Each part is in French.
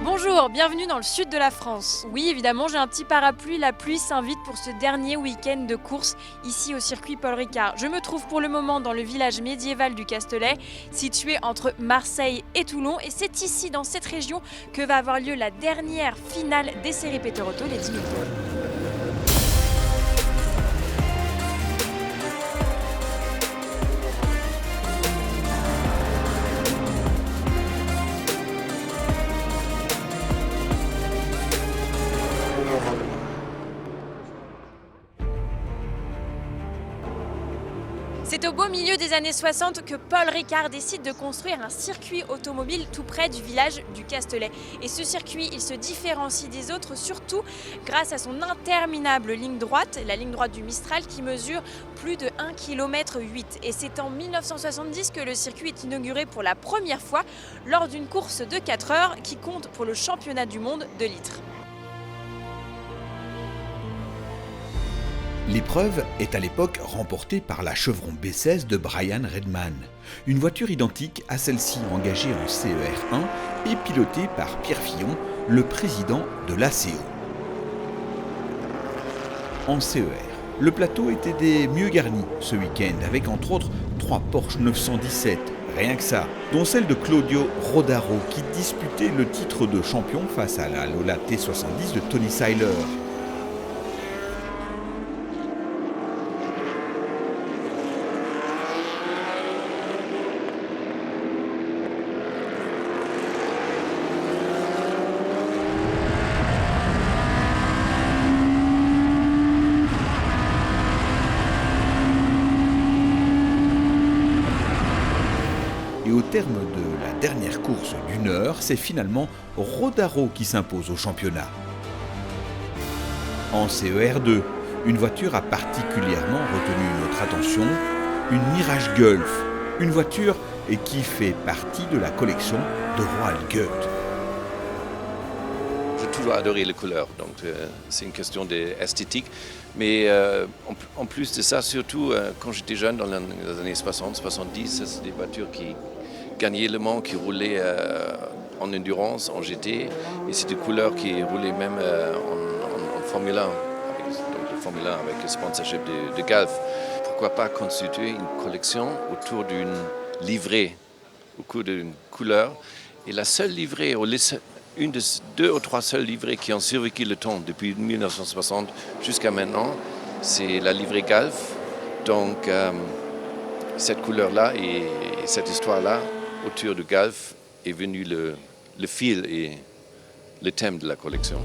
Bonjour, bienvenue dans le sud de la France. Oui, évidemment, j'ai un petit parapluie, la pluie s'invite pour ce dernier week-end de course ici au circuit Paul Ricard. Je me trouve pour le moment dans le village médiéval du Castellet, situé entre Marseille et Toulon. Et c'est ici, dans cette région, que va avoir lieu la dernière finale des séries Peterotto, les 10 000 pôles. C'est au beau milieu des années 60 que Paul Ricard décide de construire un circuit automobile tout près du village du Castellet. Et ce circuit, il se différencie des autres surtout grâce à son interminable ligne droite, la ligne droite du Mistral qui mesure plus de 1,8 km. Et c'est en 1970 que le circuit est inauguré pour la première fois lors d'une course de 4 heures qui compte pour le championnat du monde de litres. L'épreuve est à l'époque remportée par la Chevron B16 de Brian Redman, une voiture identique à celle-ci engagée en CER1 et pilotée par Pierre Fillon, le président de l'ACO. En CER, le plateau était des mieux garnis ce week-end, avec entre autres 3 Porsche 917, rien que ça, dont celle de Claudio Rodaro qui disputait le titre de champion face à la Lola T70 de Tony Seiler. Et au terme de la dernière course d'une heure, c'est finalement Rodaro qui s'impose au championnat. En CER2, une voiture a particulièrement retenu notre attention, une Mirage Gulf, une voiture qui fait partie de la collection de Roald Goethe. J'ai toujours adoré les couleurs, donc c'est une question d'esthétique. Mais en plus de ça, surtout quand j'étais jeune, dans les années 60, 70, c'est des voitures qui gagnaient le Mans, qui roulaient en endurance, en GT. Et c'est des couleurs qui roulaient même en Formule 1, donc le Formule 1 avec le sponsorship de Gulf. Pourquoi pas constituer une collection autour d'une livrée, autour d'une couleur. Et la seule livrée, une des 2 ou 3 seules livrées qui ont survécu le temps depuis 1960 jusqu'à maintenant, c'est la livrée Gulf. Donc cette couleur-là et cette histoire-là autour de Gulf est venu le fil et le thème de la collection.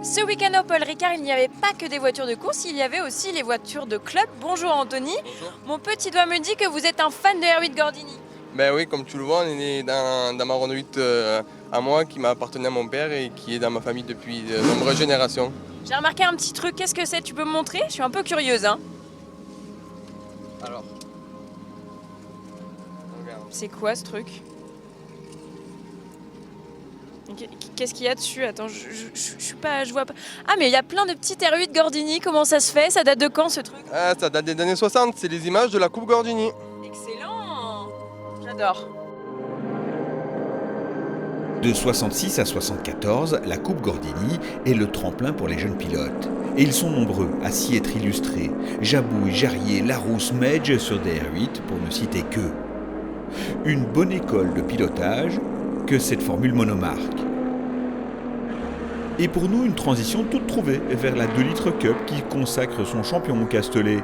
Ce week-end au Paul Ricard, il n'y avait pas que des voitures de course, il y avait aussi les voitures de club. Bonjour Anthony. Bonjour. Mon petit doigt me dit que vous êtes un fan de R8 Gordini. Ben oui, comme tu le vois, on est né dans ma Renault 8 à moi qui m'a appartenu à mon père et qui est dans ma famille depuis de nombreuses générations. J'ai remarqué un petit truc, qu'est-ce que c'est? Tu peux me montrer? Je suis un peu curieuse. Alors, regarde. C'est quoi ce truc? Qu'est-ce qu'il y a dessus? Attends, je vois pas. Ah, mais il y a plein de petites R8 Gordini, comment ça se fait? Ça date de quand ce truc? Ah, ça date des années 60, c'est les images de la Coupe Gordini. Excellent! J'adore. De 66 à 74, la Coupe Gordini est le tremplin pour les jeunes pilotes. Et ils sont nombreux à s'y être illustrés. Jabouille, Jarrier, Larousse, Medge sur des R8 pour ne citer qu'eux. Une bonne école de pilotage que cette formule monomarque. Et pour nous, une transition toute trouvée vers la 2 litres Cup qui consacre son champion au Castellet.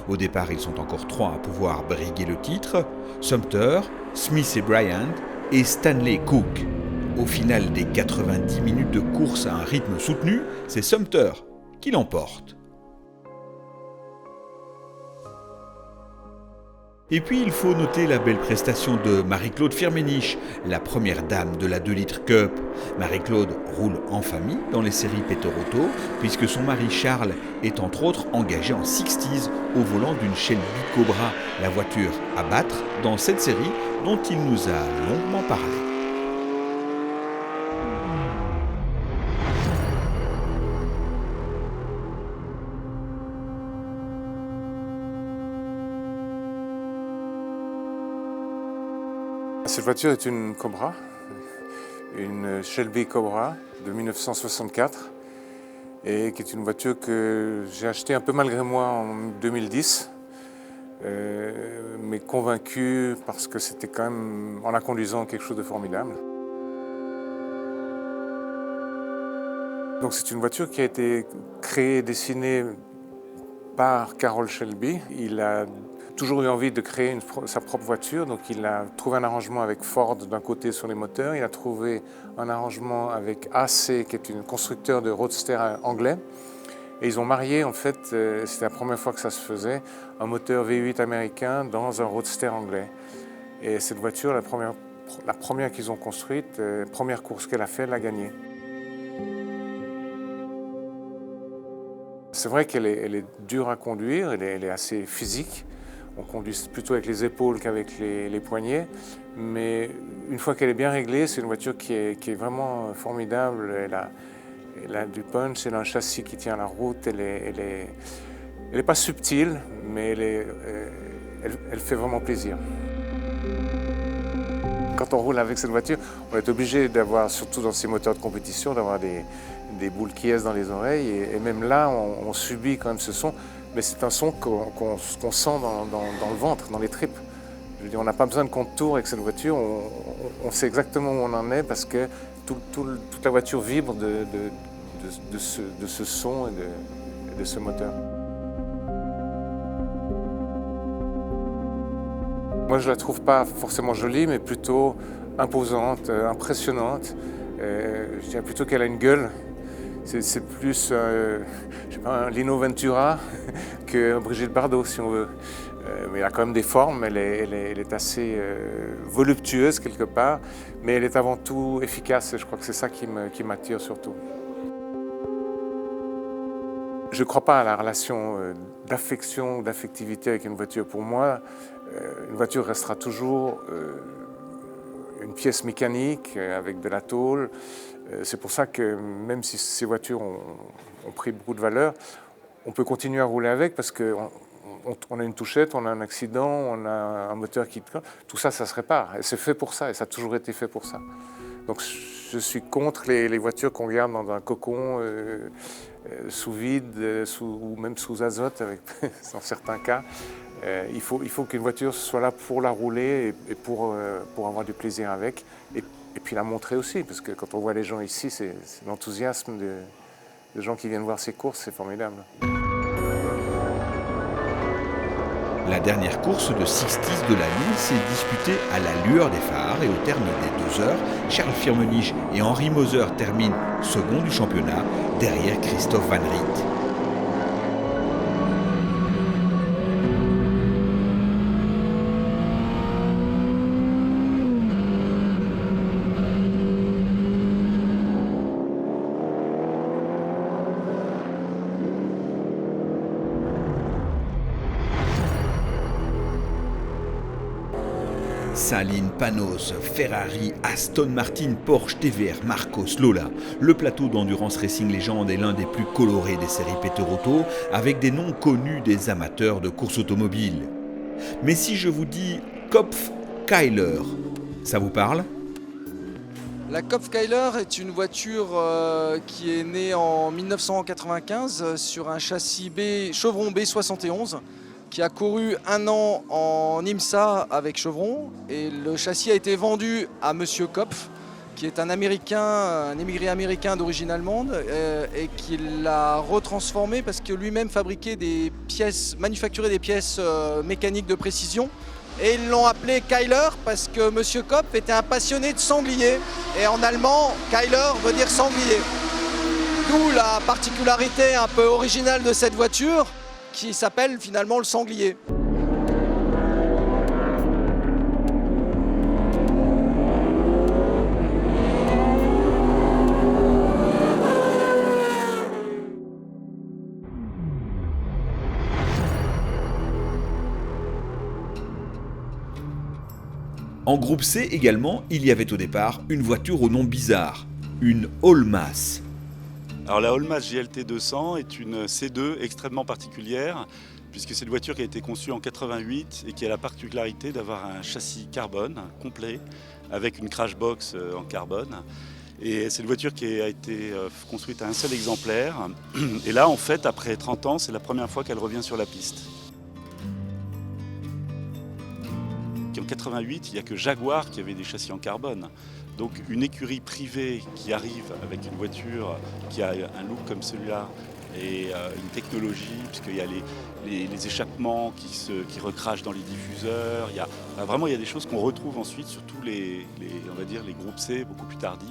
Au départ, ils sont encore 3 à pouvoir briguer le titre, Sumter, Smith et Bryant et Stanley Cook. Au final des 90 minutes de course à un rythme soutenu, c'est Sumter qui l'emporte. Et puis il faut noter la belle prestation de Marie-Claude Firmenich, la première dame de la 2 litres Cup. Marie-Claude roule en famille dans les séries Peterotto, puisque son mari Charles est entre autres engagé en 60s au volant d'une Shelby Cobra, la voiture à battre dans cette série dont il nous a longuement parlé. Cette voiture est une Cobra, une Shelby Cobra de 1964 et qui est une voiture que j'ai achetée un peu malgré moi en 2010, mais convaincu parce que c'était quand même, en la conduisant, quelque chose de formidable. Donc c'est une voiture qui a été créée et dessinée par Carroll Shelby. Il a toujours eu envie de créer sa propre voiture, donc il a trouvé un arrangement avec Ford d'un côté sur les moteurs, il a trouvé un arrangement avec AC, qui est un constructeur de roadster anglais, et ils ont marié, en fait, c'était la première fois que ça se faisait, un moteur V8 américain dans un roadster anglais. Et cette voiture, la première qu'ils ont construite, première course qu'elle a fait, elle l'a gagnée. C'est vrai qu'elle est dure à conduire, elle est assez physique. On conduit plutôt avec les épaules qu'avec les poignets, mais une fois qu'elle est bien réglée, c'est une voiture qui est vraiment formidable. Elle a du punch, elle a un châssis qui tient la route, elle est pas subtile, mais elle fait vraiment plaisir. Quand on roule avec cette voiture, on est obligé d'avoir, surtout dans ces moteurs de compétition, d'avoir des boules qui est dans les oreilles, et même là, on subit quand même ce son. Mais c'est un son qu'on sent dans le ventre, dans les tripes. Je veux dire, on n'a pas besoin de contour avec cette voiture, on sait exactement où on en est parce que toute la voiture vibre de ce son et de ce moteur. Moi, je ne la trouve pas forcément jolie, mais plutôt imposante, impressionnante. Je dirais plutôt qu'elle a une gueule. C'est plus je sais pas, un Lino Ventura que Brigitte Bardot, si on veut. Mais elle a quand même des formes, elle est assez voluptueuse quelque part, mais elle est avant tout efficace, et je crois que c'est ça qui m'attire surtout. Je ne crois pas à la relation d'affection, d'affectivité avec une voiture. Pour moi, une voiture restera toujours une pièce mécanique avec de la tôle. C'est pour ça que même si ces voitures ont pris beaucoup de valeur, on peut continuer à rouler avec parce qu'on a une touchette, on a un accident, on a un moteur qui... Tout ça, ça se répare. Et c'est fait pour ça, et ça a toujours été fait pour ça. Donc je suis contre les voitures qu'on garde dans un cocon sous vide, ou même sous azote, dans certains cas. Il faut qu'une voiture soit là pour la rouler et pour avoir du plaisir avec. Et puis la montrer aussi, parce que quand on voit les gens ici, c'est l'enthousiasme de gens qui viennent voir ces courses, c'est formidable. La dernière course de 60s de l'année s'est disputée à la lueur des phares et au terme des 2 heures, Charles Firmenich et Henri Moser terminent second du championnat derrière Christophe Van Riet. Saleen, Panos, Ferrari, Aston Martin, Porsche, TVR, Marcos, Lola. Le plateau d'Endurance Racing Légende est l'un des plus colorés des séries Peterotto, avec des noms connus des amateurs de course automobile. Mais si je vous dis Kopf-Kyler, ça vous parle ? La Kopf-Kyler est une voiture qui est née en 1995 sur un châssis Chevron B71 qui a couru 1 an en IMSA avec Chevron, et le châssis a été vendu à Monsieur Kopf, qui est un émigré américain d'origine allemande, et qui l'a retransformé parce que lui-même fabriquait manufacturait des pièces mécaniques de précision. Et ils l'ont appelé Kyler parce que Monsieur Kopf était un passionné de sangliers. Et en allemand, Kyler veut dire sanglier. D'où la particularité un peu originale de cette voiture qui s'appelle finalement le sanglier. En groupe C également, il y avait au départ une voiture au nom bizarre, une Allmass. Alors la Allmass GLT 200 est une C2 extrêmement particulière puisque c'est une voiture qui a été conçue en 88 et qui a la particularité d'avoir un châssis carbone complet avec une crash box en carbone. Et c'est une voiture qui a été construite à un seul exemplaire. Et là, en fait, après 30 ans, c'est la première fois qu'elle revient sur la piste. En 88, il n'y a que Jaguar qui avait des châssis en carbone. Donc une écurie privée qui arrive avec une voiture qui a un look comme celui-là et une technologie, puisqu'il y a les échappements qui recrachent dans les diffuseurs. Il y a des choses qu'on retrouve ensuite, surtout on va dire les groupes C beaucoup plus tardives.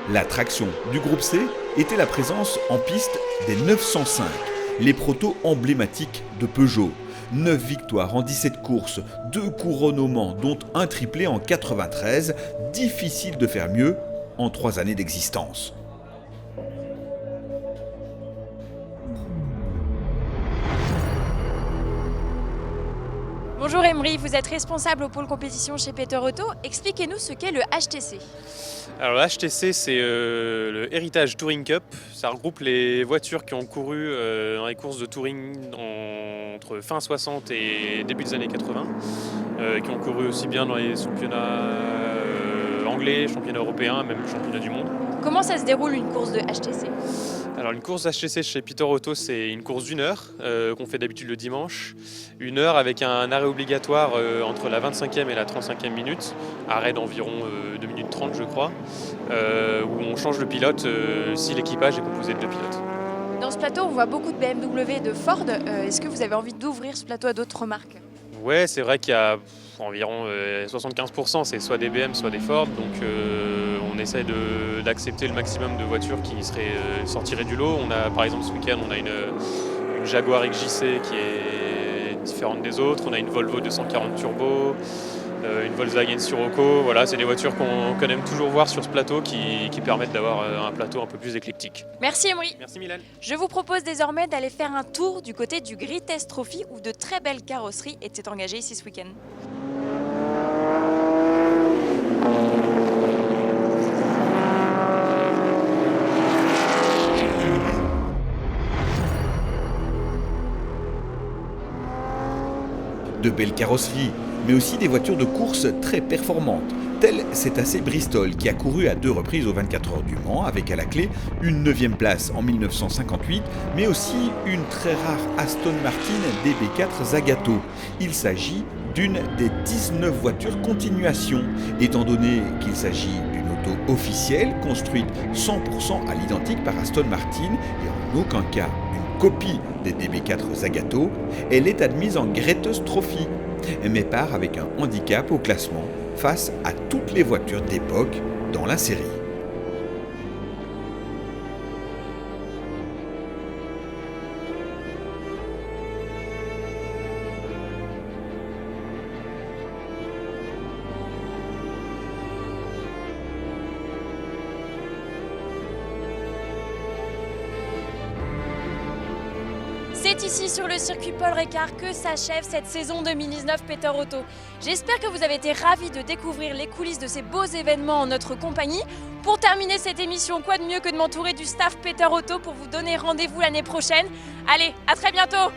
L'attraction du groupe C était la présence en piste des 905, les protos emblématiques de Peugeot. 9 victoires en 17 courses, 2 couronnements dont un triplé en 93, difficile de faire mieux en 3 années d'existence. Bonjour Emery, vous êtes responsable au pôle compétition chez Peter Auto. Expliquez-nous ce qu'est le HTC. Alors le HTC, c'est le Heritage Touring Cup. Ça regroupe les voitures qui ont couru dans les courses de touring entre fin 60 et début des années 80, qui ont couru aussi bien dans les championnats anglais, championnats européens, même championnats du monde. Comment ça se déroule une course de HTC ? Alors une course HTC chez Peter Auto, c'est une course d'1 heure qu'on fait d'habitude le dimanche. 1 heure avec un arrêt obligatoire entre la 25e et la 35e minute, arrêt d'environ 2 minutes 30 je crois, où on change de pilote si l'équipage est composé de 2 pilotes. Dans ce plateau, on voit beaucoup de BMW et de Ford. Est-ce que vous avez envie d'ouvrir ce plateau à d'autres marques ? Ouais, c'est vrai qu'il y a environ 75%, c'est soit des BM, soit des Ford, donc on essaie d'accepter le maximum de voitures qui sortiraient du lot. On a, par exemple, ce week-end, on a une Jaguar XJC qui est différente des autres, on a une Volvo 240 Turbo, une Volkswagen Scirocco. Voilà, c'est des voitures qu'on aime toujours voir sur ce plateau qui permettent d'avoir un plateau un peu plus éclectique. Merci Emery. Merci Mylène. Je vous propose désormais d'aller faire un tour du côté du Greatest Trophy où de très belles carrosseries étaient engagées ici ce week-end. De belles carrosseries, mais aussi des voitures de course très performantes. Telle cette AC Bristol qui a couru à 2 reprises aux 24 heures du Mans avec à la clé une 9e place en 1958, mais aussi une très rare Aston Martin DB4 Zagato. Il s'agit d'une des 19 voitures continuation, étant donné qu'il s'agit d'une auto officielle construite 100% à l'identique par Aston Martin et en aucun cas une copie des DB4 Zagato, elle est admise en Greatest Trophy, mais part avec un handicap au classement face à toutes les voitures d'époque dans la série. C'est ici sur le circuit Paul Ricard que s'achève cette saison 2019 Peter Auto. J'espère que vous avez été ravis de découvrir les coulisses de ces beaux événements en notre compagnie. Pour terminer cette émission, quoi de mieux que de m'entourer du staff Peter Auto pour vous donner rendez-vous l'année prochaine. Allez, à très bientôt!